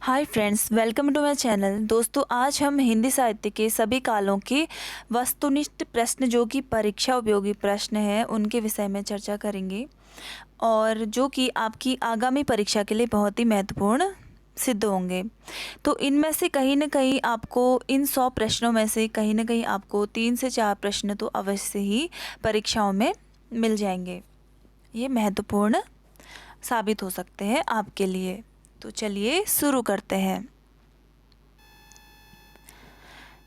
Hi friends, welcome to my channel. दोस्तों, आज हम हिंदी साहित्य के सभी कालों के वस्तुनिष्ठ प्रश्न जो कि परीक्षा उपयोगी प्रश्न हैं उनके विषय में चर्चा करेंगे और जो कि आपकी आगामी परीक्षा के लिए बहुत ही महत्वपूर्ण सिद्ध होंगे। तो इनमें से कहीं ना कहीं आपको इन 100 प्रश्नों में से कहीं ना कहीं आपको 3 से 4 प्रश्न तो अवश्य ही परीक्षाओं में मिल जाएंगे। ये महत्वपूर्ण साबित हो सकते हैं आपके लिए। तो चलिए शुरू करते हैं।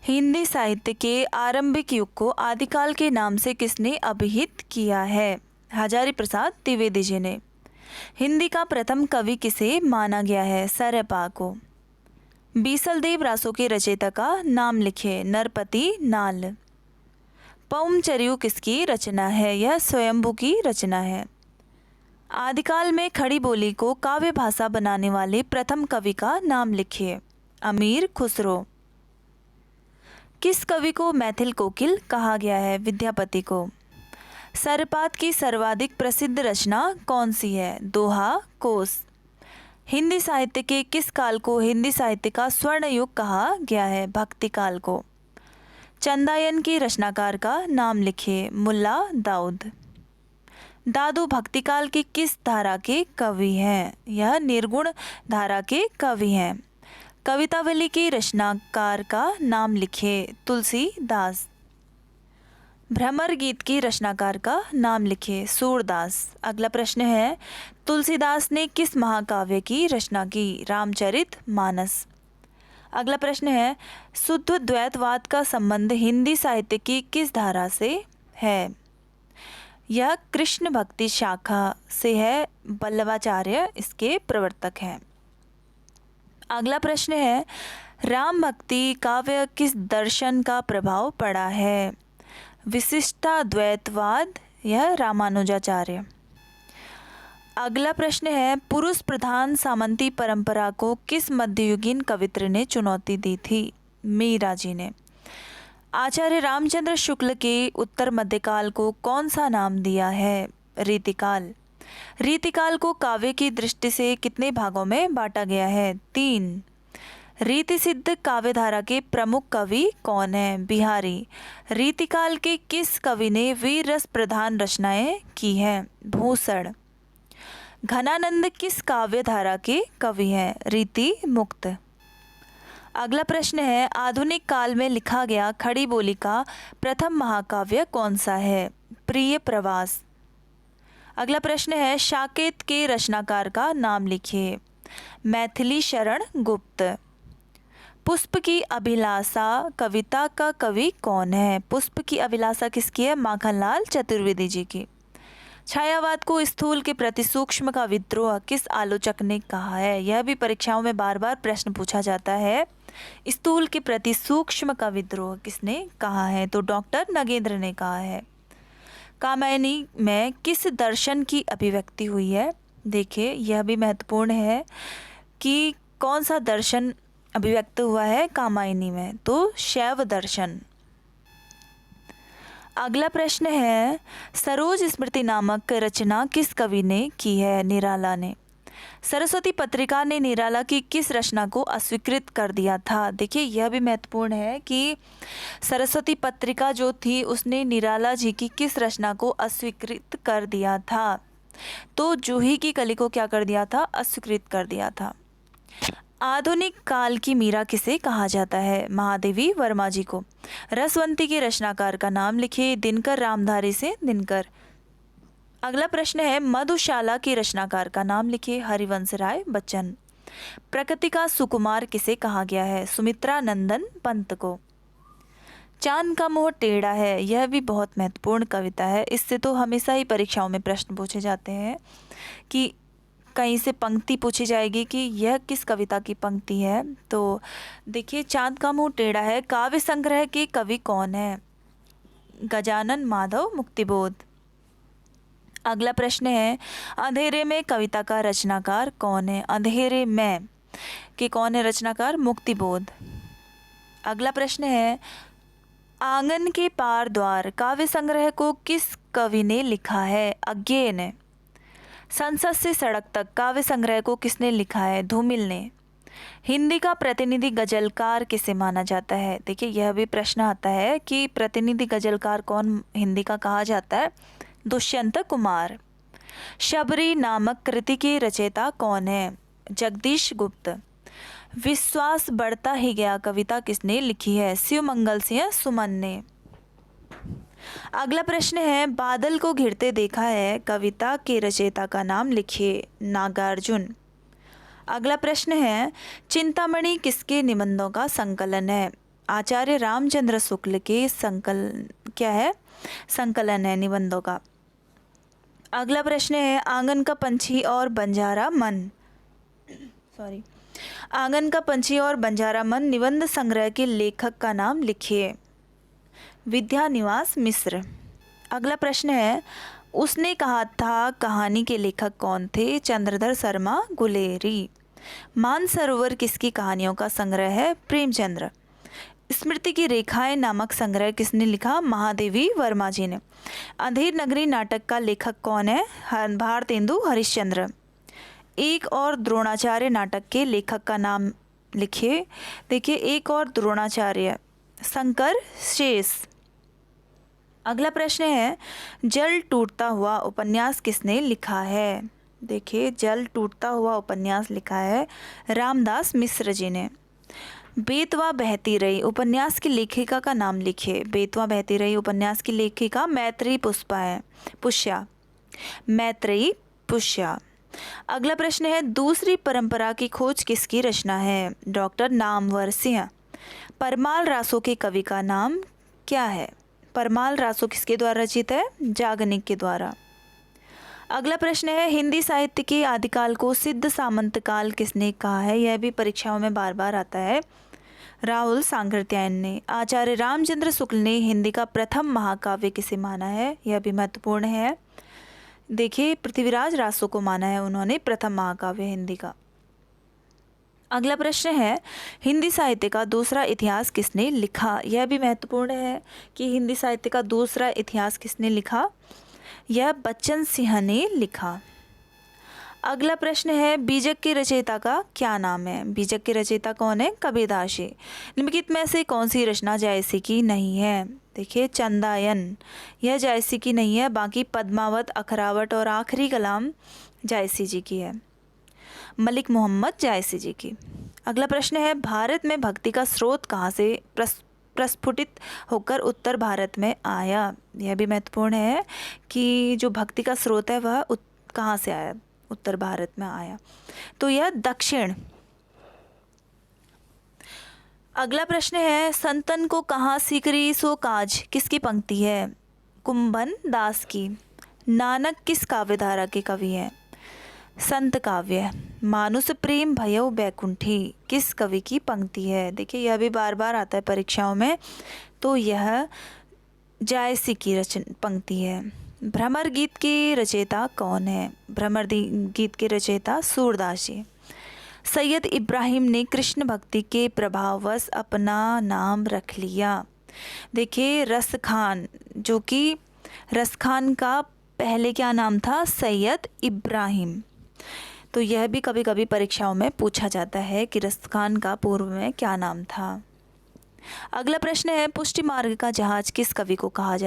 हिंदी साहित्य के आरंभिक युग को आदिकाल के नाम से किसने अभिहित किया है? हजारी प्रसाद द्विवेदी जी ने। हिंदी का प्रथम कवि किसे माना गया है? सरपा को। बीसलदेव रासों के रचयिता का नाम लिखिए। नरपति नाल। पौमचर्यु किसकी रचना है? यह स्वयंभू की रचना है। आदिकाल में खड़ी बोली को काव्य भाषा बनाने वाले प्रथम कवि का नाम लिखिए। अमीर खुसरो। किस कवि को मैथिल कोकिल कहा गया है? विद्यापति को। सरपात की सर्वाधिक प्रसिद्ध रचना कौन सी है? दोहा, कोस। हिंदी साहित्य के किस काल को हिंदी साहित्य का स्वर्ण युग कहा गया है? भक्ति काल को। चंदायन की रचनाकार का नाम लिखिए। मुल्ला दाऊद। दादू भक्तिकाल की किस धारा के कवि हैं? यह निर्गुण धारा के कवि हैं। कवितावली की रचनाकार का नाम लिखिए। तुलसीदास। भ्रमर गीत की रचनाकार का नाम लिखिए। सूरदास। अगला प्रश्न है, तुलसीदास ने किस महाकाव्य की रचना की? रामचरितमानस। अगला प्रश्न है, शुद्ध द्वैतवाद का संबंध हिंदी साहित्य की किस धारा से है? यह कृष्ण भक्ति शाखा से है। वल्लभाचार्य इसके प्रवर्तक हैं। अगला प्रश्न है, राम भक्ति काव्य किस दर्शन का प्रभाव पड़ा है? विशिष्टाद्वैतवाद। यह रामानुजाचार्य। अगला प्रश्न है, पुरुष प्रधान सामंती परंपरा को किस मध्ययुगीन कवित्र ने चुनौती दी थी? मीरा जी ने। आचार्य रामचंद्र शुक्ल के उत्तर मध्यकाल को कौन सा नाम दिया है? रीतिकाल। रीतिकाल को काव्य की दृष्टि से कितने भागों में बांटा गया है? 3। रीति सिद्ध काव्यधारा के प्रमुख कवि कौन है? बिहारी। रीतिकाल के किस कवि ने वीर रस प्रधान रचनाएं की हैं? भूषण। घनानंद किस काव्यधारा के कवि हैं? रीति मुक्त। अगला प्रश्न है, आधुनिक काल में लिखा गया खड़ी बोली का प्रथम महाकाव्य कौन सा है? प्रिय प्रवास। अगला प्रश्न है, साकेत के रचनाकार का नाम लिखिए। मैथिली शरण गुप्त। पुष्प की अभिलाषा कविता का कवि कौन है? पुष्प की अभिलाषा किसकी है? माखनलाल चतुर्वेदी जी की। छायावाद को स्थूल के प्रति सूक्ष्म का विद्रोह किस आलोचक ने कहा है? यह भी परीक्षाओं में बार बार प्रश्न पूछा जाता है। स्थूल के प्रति सूक्ष्म का विद्रोह किसने कहा है? तो डॉक्टर नगेंद्र ने कहा है। कामायनी में किस दर्शन की अभिव्यक्ति हुई है? देखिए, यह भी महत्वपूर्ण है कि कौन सा दर्शन अभिव्यक्त हुआ है कामायनी में? तो शैव दर्शन। अगला प्रश्न है, सरोज स्मृति नामक रचना किस कवि ने की है? निराला ने। सरस्वती पत्रिका ने निराला की किस रचना को अस्वीकृत कर दिया था? देखिए, यह भी महत्वपूर्ण है कि सरस्वती पत्रिका जो थी उसने निराला जी की किस रचना को अस्वीकृत कर दिया था? तो जूही की कली को क्या कर दिया था? अस्वीकृत कर दिया था। आधुनिक काल की मीरा किसे कहा जाता है? महादेवी वर्मा जी को। रसवंती के रचनाकार का नाम लिखिए। दिनकर रामधारी से दिनकर। अगला प्रश्न है, मधुशाला की रचनाकार का नाम लिखिए। हरिवंश राय बच्चन। प्रकृति का सुकुमार किसे कहा गया है? सुमित्रा नंदन पंत को। चांद का मुंह टेढ़ा है, यह भी बहुत महत्वपूर्ण कविता है। इससे तो हमेशा ही परीक्षाओं में प्रश्न पूछे जाते हैं कि कहीं से पंक्ति पूछी जाएगी कि यह किस कविता की पंक्ति है। तो देखिए, चांद का मुंह टेढ़ा है काव्य संग्रह के कवि कौन है? गजानन माधव मुक्तिबोध। अगला प्रश्न है, अंधेरे में कविता का रचनाकार कौन है? अंधेरे में के कौन है रचनाकार? मुक्तिबोध। अगला प्रश्न है, आंगन के पार द्वार काव्य संग्रह को किस कवि ने लिखा है? अज्ञेय ने। संसद से सड़क तक काव्य संग्रह को किसने लिखा है? धूमिल ने। हिंदी का प्रतिनिधि गजलकार किसे माना जाता है? देखिए यह भी प्रश्न आता है कि प्रतिनिधि गजलकार कौन हिंदी का कहा जाता है? दुष्यंत कुमार। शबरी नामक कृति के रचयिता कौन है? जगदीश गुप्त। विश्वास बढ़ता ही गया कविता किसने लिखी है? शिवमंगल सिंह सुमन ने। अगला प्रश्न है, बादल को घिरते देखा है कविता के रचयिता का नाम लिखिए। नागार्जुन। अगला प्रश्न है, चिंतामणि किसके निबंधों का संकलन है? आचार्य रामचंद्र शुक्ल के संकलन है निबंधों का। अगला प्रश्न है, आंगन का पंछी और बंजारा मन निबंध संग्रह के लेखक का नाम लिखिए। विद्यानिवास मिश्र। अगला प्रश्न है, उसने कहा था कहानी के लेखक कौन थे? चंद्रधर शर्मा गुलेरी। मानसरोवर किसकी कहानियों का संग्रह है? प्रेमचंद्र। स्मृति की रेखाएं नामक संग्रह किसने लिखा? महादेवी वर्मा जी ने। अंधेर नगरी नाटक का लेखक कौन है? भारतेंदु हरिश्चंद्र। एक और द्रोणाचार्य नाटक के लेखक का नाम लिखिए। देखिए, एक और द्रोणाचार्य शंकर शेष। अगला प्रश्न है, जल टूटता हुआ उपन्यास किसने लिखा है? देखिए, जल टूटता हुआ उपन्यास लिखा है रामदास मिश्र जी ने। बेतवा बहती रही उपन्यास की लेखिका का नाम लिखिए। बेतवा बहती रही उपन्यास की लेखिका मैत्रेयी पुष्या। अगला प्रश्न है, दूसरी परंपरा की खोज किसकी रचना है? डॉक्टर नामवर सिंह। परमाल रासो के कवि का नाम क्या है? परमाल रासो किसके द्वारा रचित है? जागनिक के द्वारा। अगला प्रश्न है, हिंदी साहित्य के आदिकाल को सिद्ध सामंत काल किसने कहा है? यह भी परीक्षाओं में बार बार आता है। राहुल सांकृत्यायन ने। आचार्य रामचंद्र शुक्ल ने हिंदी का प्रथम महाकाव्य किसे माना है? यह भी महत्वपूर्ण है। देखिए, पृथ्वीराज रासो को माना है उन्होंने प्रथम महाकाव्य हिंदी का। अगला प्रश्न है, हिंदी साहित्य का दूसरा इतिहास किसने लिखा? यह भी महत्वपूर्ण है कि हिंदी साहित्य का दूसरा इतिहास किसने लिखा? यह बच्चन सिंह ने लिखा। अगला प्रश्न है, बीजक के रचयिता का क्या नाम है? बीजक के रचयिता कौन है? कबीरदास जी। निम्नलिखित में से कौन सी रचना जायसी की नहीं है? देखिए, चंदायन, यह जायसी की नहीं है, बाकी पद्मावत, अखरावट और आखिरी कलाम जायसी जी की है, मलिक मोहम्मद जायसी जी की। अगला प्रश्न है, भारत में भक्ति का स्रोत कहाँ से प्रस्फुटित होकर उत्तर भारत में आया? यह भी महत्वपूर्ण है कि जो भक्ति का स्रोत है वह कहाँ से आया? उत्तर भारत में आया, तो यह दक्षिण। अगला प्रश्न है, संतन को कहाँ सीकरी सो काज किसकी पंक्ति है? कुंभन दास की। नानक किस काव्यधारा के कवि हैं? संत काव्य। मानुष प्रेम भयो बैकुंठी किस कवि की पंक्ति है? देखिए, यह भी बार बार आता है परीक्षाओं में, तो यह जायसी की पंक्ति है। भ्रमर गीत के रचयिता कौन है? भ्रमर गीत के रचयिता सूरदास जी। सैयद इब्राहिम ने कृष्ण भक्ति के प्रभाववश अपना नाम रख लिया। देखिए, रसखान, जो कि रसखान का पहले क्या नाम था? सैयद इब्राहिम। तो यह भी कभी कभी परीक्षाओं में पूछा जाता है कि रसखान का पूर्व में क्या नाम था। अगला प्रश्न है, पुष्टि मार्ग का जहाज किस कवि को कहा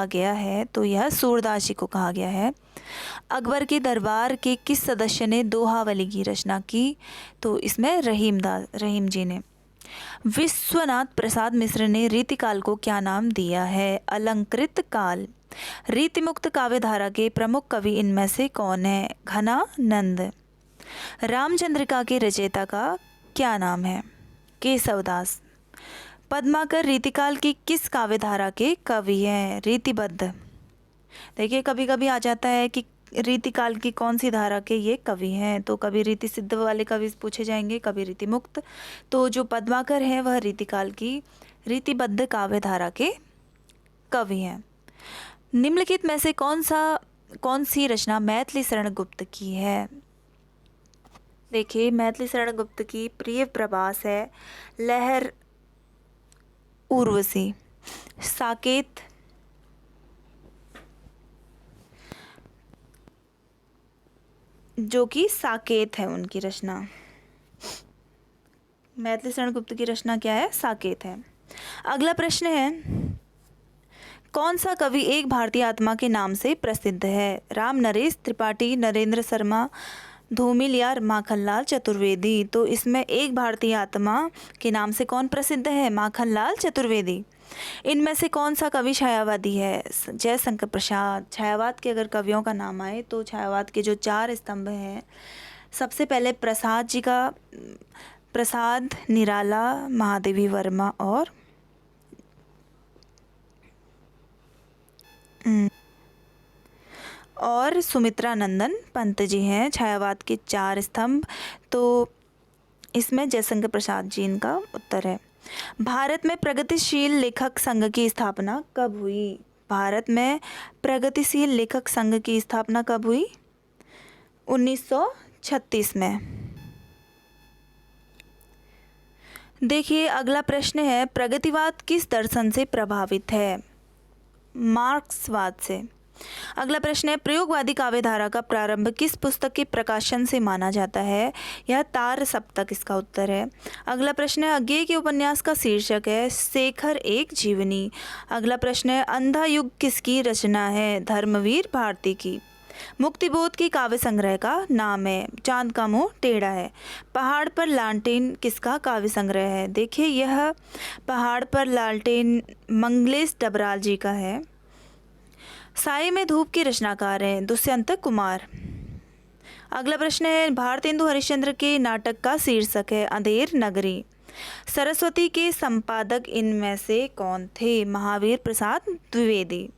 गया है? तो यह सूरदास जी को कहा गया है। अकबर के दरबार के किस सदस्य ने दोहावली की रचना की? तो इसमें रहीम जी ने। विश्वनाथ प्रसाद मिश्र ने रीतिकाल को क्या नाम दिया है? अलंकृत काल। रीतिमुक्त काव्यधारा के प्रमुख कवि इनमें से कौन है? घनानंद। रामचंद्रिका के रचयिता का क्या नाम है? केशवदास। पद्माकर रीतिकाल की किस काव्यधारा के कवि हैं? रीतिबद्ध। देखिए, कभी कभी आ जाता है कि रीतिकाल की कौन सी धारा के ये कवि हैं, तो कभी रीति सिद्ध वाले कवि पूछे जाएंगे, कभी रीति मुक्त। तो जो पद्माकर है वह रीतिकाल की रीतिबद्ध काव्यधारा के कवि हैं। निम्नलिखित में से कौन सी रचना मैथिली शरण गुप्त की है? देखिए, मैथिली शरण गुप्त की प्रिय प्रवास है, लहर उर्वशी, साकेत, जो कि साकेत है उनकी रचना। मैथिली शरण गुप्त की रचना क्या है? साकेत है। अगला प्रश्न है, कौन सा कवि एक भारतीय आत्मा के नाम से प्रसिद्ध है? राम नरेश त्रिपाठी, नरेंद्र शर्मा, धूमिल या माखनलाल चतुर्वेदी। तो इसमें एक भारतीय आत्मा के नाम से कौन प्रसिद्ध है? माखनलाल चतुर्वेदी। इनमें से कौन सा कवि छायावादी है? जयशंकर प्रसाद। छायावाद के अगर कवियों का नाम आए तो छायावाद के जो 4 स्तंभ हैं, सबसे पहले प्रसाद जी का, प्रसाद, निराला, महादेवी वर्मा और सुमित्रा नंदन पंत जी हैं छायावाद के 4 स्तंभ। तो इसमें जयशंकर प्रसाद जी इनका उत्तर है। भारत में प्रगतिशील लेखक संघ की स्थापना कब हुई? भारत में प्रगतिशील लेखक संघ की स्थापना कब हुई? 1936 में। देखिए अगला प्रश्न है, प्रगतिवाद किस दर्शन से प्रभावित है? मार्क्सवाद से। अगला प्रश्न है, प्रयोगवादी काव्यधारा का प्रारंभ किस पुस्तक के प्रकाशन से माना जाता है? यह तार सप्तक इसका उत्तर है। अगला प्रश्न है, अज्ञेय के उपन्यास का शीर्षक है शेखर एक जीवनी। अगला प्रश्न है, अंधा युग किसकी रचना है? धर्मवीर भारती की। मुक्तिबोध की काव्य संग्रह का नाम है? चांद का मुंह टेढ़ा है। पहाड़ पर लालटेन किसका काव्य संग्रह है? देखिए यह पहाड़ पर लालटेन मंगलेश डबराल जी का है। साये में धूप के रचनाकार हैं दुष्यंत कुमार। अगला प्रश्न है, भारतेंदु हरिश्चंद्र के नाटक का शीर्षक है अंधेर नगरी। सरस्वती के संपादक इनमें से कौन थे? महावीर प्रसाद द्विवेदी।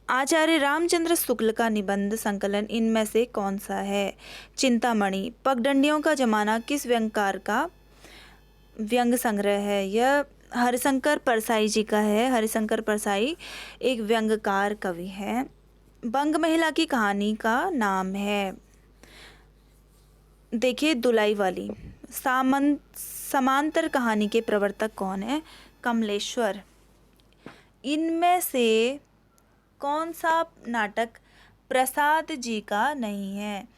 आचार्य रामचंद्र शुक्ल का निबंध संकलन इनमें से कौन सा है? चिंतामणि। पगडंडियों का जमाना किस व्यंगकार का व्यंग संग्रह है? यह हरिशंकर परसाई जी का है। हरिशंकर परसाई एक व्यंग्यकार कवि हैं। बंग महिला की कहानी का नाम है, देखिए दुलाई वाली। समांतर कहानी के प्रवर्तक कौन है? कमलेश्वर। इनमें से कौन सा नाटक प्रसाद जी का नहीं है?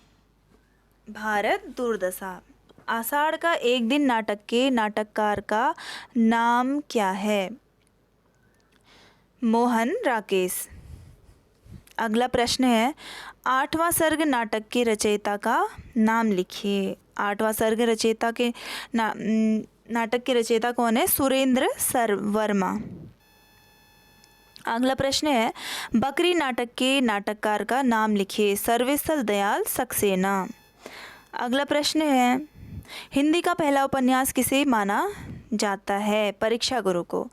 भारत दुर्दशा। आषाढ़ का एक दिन नाटक के नाटककार का नाम क्या है? मोहन राकेश। अगला प्रश्न है, 8वां सर्ग नाटक के रचयिता का नाम लिखिए। 8वां सर्ग रचयिता के नाटक के रचयिता कौन है? सुरेंद्र वर्मा। अगला प्रश्न है, बकरी नाटक के नाटककार का नाम लिखिए। सर्वेश्वर दयाल सक्सेना। अगला प्रश्न है, हिंदी का पहला उपन्यास किसे माना जाता है? परीक्षा गुरु को।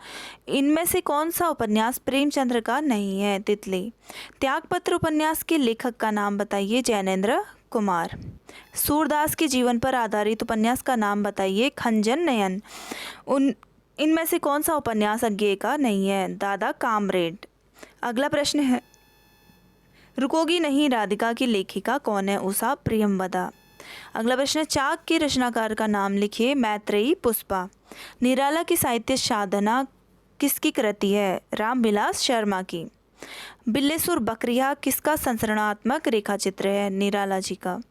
इनमें से कौन सा उपन्यास प्रेमचंद्र का नहीं है? तितली। त्यागपत्र उपन्यास के लेखक का नाम बताइए। जैनेन्द्र कुमार। सूरदास के जीवन पर आधारित उपन्यास का नाम बताइए। खंजन नयन। इनमें से कौन सा उपन्यास अज्ञेय का नहीं है? दादा कामरेड। अगला प्रश्न है, रुकोगी नहीं राधिका की लेखिका कौन है? उषा प्रियमवदा। अगला प्रश्न, चाक के रचनाकार का नाम लिखिए। मैत्रेयी पुष्पा। निराला की साहित्य साधना किसकी कृति है? रामविलास शर्मा की। बिल्लेसुर बकरिया किसका संरचनात्मक रेखा चित्र है? निराला जी का।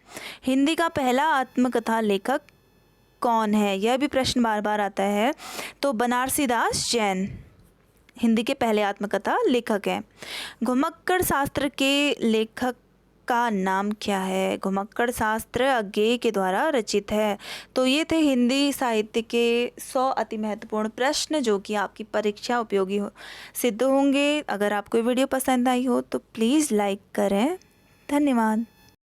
हिंदी का पहला आत्मकथा लेखक कौन है? यह भी प्रश्न बार बार आता है। तो बनारसी दास जैन हिंदी के पहले आत्मकथा लेखक हैं। घुमक्कड़ शास्त्र के लेखक का नाम क्या है? घुमक्कड़ शास्त्र अज्ञेय के द्वारा रचित है। तो ये थे हिंदी साहित्य के 100 अति महत्वपूर्ण प्रश्न जो कि आपकी परीक्षा उपयोगी सिद्ध होंगे। अगर आपको वीडियो पसंद आई हो तो प्लीज़ लाइक करें। धन्यवाद।